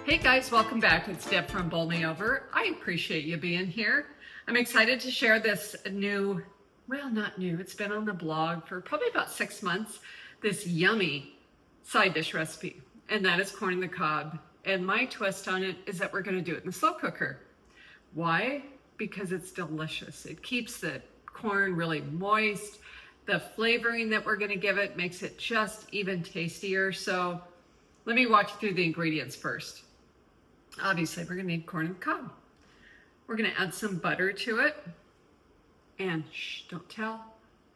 Hey guys, welcome back. It's Deb from Bowl Me Over. I appreciate you being here. I'm excited to share this new, well, not new, it's been on the blog for probably about 6 months, this yummy side dish recipe, and that is corn on the cob. And my twist on it is that we're going to do it in the slow cooker. Why? Because it's delicious. It keeps the corn really moist. The flavoring that we're going to give it makes it just even tastier. So let me walk you through the ingredients first. Obviously, we're going to need corn on the cob. We're going to add some butter to it. And shh, don't tell.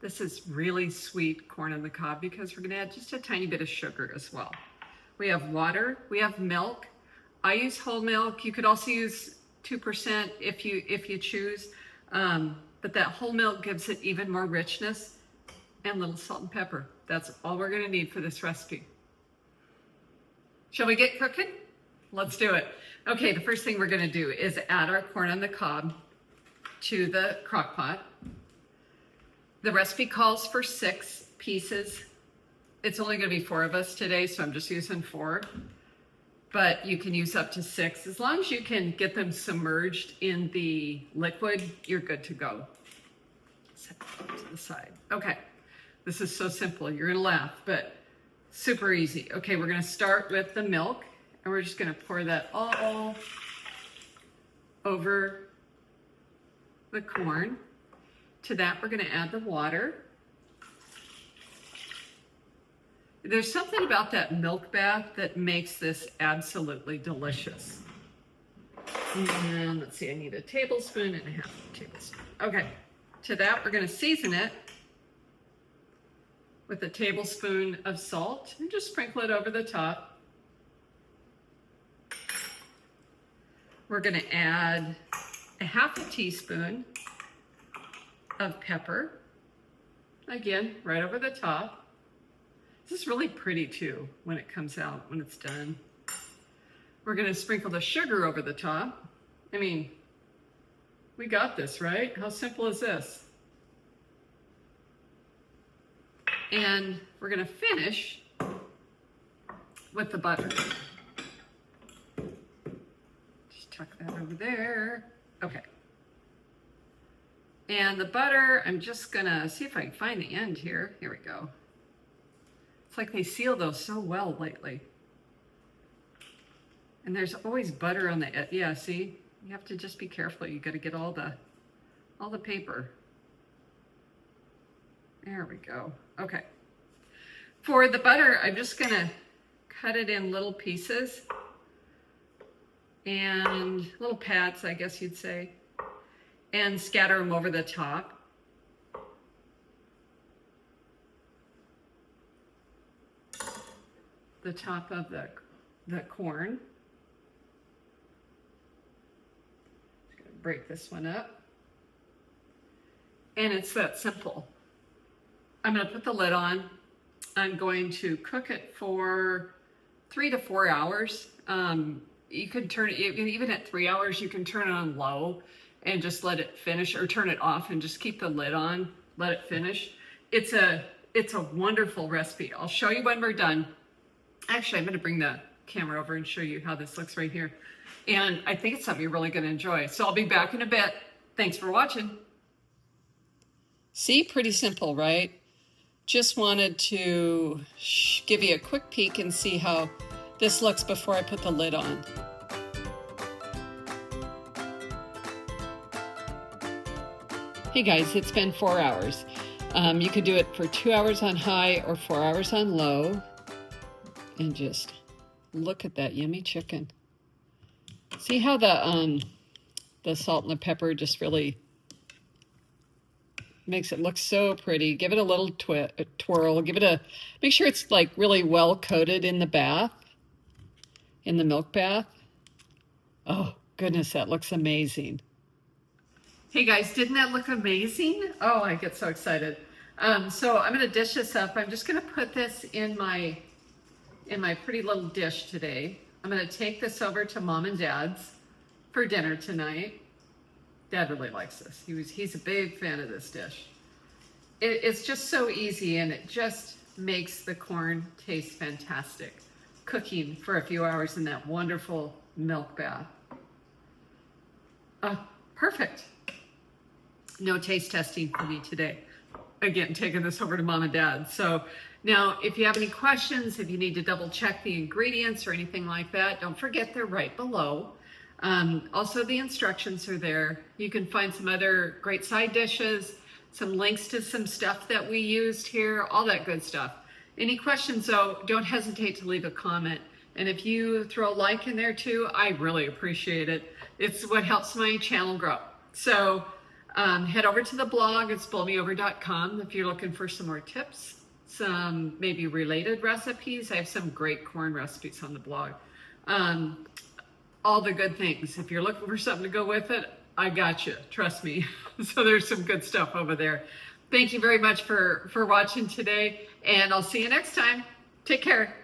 This is really sweet corn on the cob because we're going to add just a tiny bit of sugar as well. We have water. We have milk. I use whole milk. You could also use 2% if you choose. But that whole milk gives it even more richness, and a little salt and pepper. That's all we're going to need for this recipe. Shall we get cooking? Let's do it. Okay, the first thing we're going to do is add our corn on the cob to the crock pot. The recipe calls for 6 pieces. It's only going to be 4 of us today, so I'm just using 4. But you can use up to 6. As long as you can get them submerged in the liquid, you're good to go. Set that to the side. Okay, this is so simple. You're going to laugh, but super easy. Okay, we're going to start with the milk. And we're just going to pour that all over the corn. To that, we're going to add the water. There's something about that milk bath that makes this absolutely delicious. And let's see, I need a tablespoon and a half tablespoon. Okay, to that, we're going to season it with a tablespoon of salt and just sprinkle it over the top. We're going to add a half a teaspoon of pepper. Again, right over the top. This is really pretty too when it comes out, when it's done. We're going to sprinkle the sugar over the top. I mean, we got this, right? How simple is this? And we're going to finish with the butter. Tuck that over there. Okay. And the butter, I'm just gonna see if I can find the end here. Here we go. It's like they seal those so well lately. And there's always butter on the edge. Yeah, see? You have to just be careful. You gotta get all the paper. There we go. Okay. For the butter, I'm just gonna cut it in little pieces. And little pads, I guess you'd say, and scatter them over the top. The top of the corn. Just gonna break this one up. And it's that simple. I'm gonna put the lid on. I'm going to cook it for 3 to 4 hours. You can turn it, even at 3 hours, you can turn it on low and just let it finish, or turn it off and just keep the lid on, let it finish. It's a wonderful recipe. I'll show you when we're done. Actually, I'm going to bring the camera over and show you how this looks right here. And I think it's something you're really going to enjoy. So I'll be back in a bit. Thanks for watching. See, pretty simple, right? Just wanted to give you a quick peek and see how this looks before I put the lid on. Hey guys, it's been 4 hours. You could do it for 2 hours on high or 4 hours on low. And just look at that yummy chicken. See how the salt and the pepper just really makes it look so pretty. Give it a little twirl. Make sure it's like really well coated in the bath. In the milk bath. Oh, goodness, that looks amazing. Hey guys, didn't that look amazing? Oh, I get so excited. So I'm gonna dish this up. I'm just gonna put this in my pretty little dish today. I'm gonna take this over to Mom and Dad's for dinner tonight. Dad really likes this. He's a big fan of this dish. It's just so easy, and it just makes the corn taste fantastic. Cooking for a few hours in that wonderful milk bath. Oh, perfect. No taste testing for me today. Again, taking this over to mom and dad. So now if you have any questions, if you need to double check the ingredients or anything like that, don't forget they're right below. Also, the instructions are there. You can find some other great side dishes, some links to some stuff that we used here, all that good stuff. Any questions though, don't hesitate to leave a comment. And if you throw a like in there too, I really appreciate it. It's what helps my channel grow. So head over to the blog, it's bowlmeover.com if you're looking for some more tips, some maybe related recipes. I have some great corn recipes on the blog. All the good things. If you're looking for something to go with it, I got you, trust me. So there's some good stuff over there. Thank you very much for watching today, and I'll see you next time. Take care.